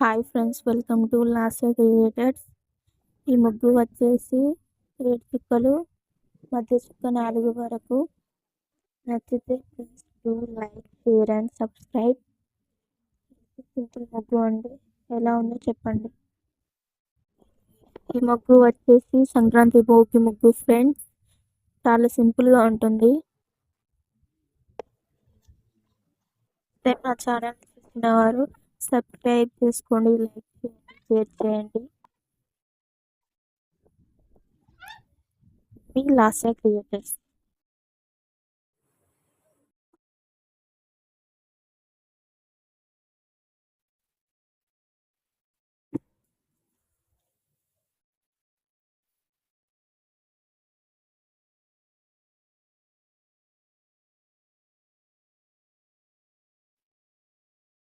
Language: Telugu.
Hi friends, welcome to Lasya creators. ఈ ముగ్గు వచ్చేసి 7 చుక్కలు, మధ్య చుక్క 4 వరకు. నచ్చితే please do like, share and subscribe. Simple ముగ్గు అండి, ఎలా ఉందో చెప్పండి. ఈ ముగ్గు వచ్చేసి సంక్రాంతి భోగి ముగ్గు ఫ్రెండ్స్. చాలా సింపుల్గా ఉంటుంది. నా ఛానల్ చూసిన వారు సబ్స్క్రైబ్ చేసుకోండి, లైక్ చేయండి, షేర్ చేయండి. మీ లాస్య క్రియేటర్స్.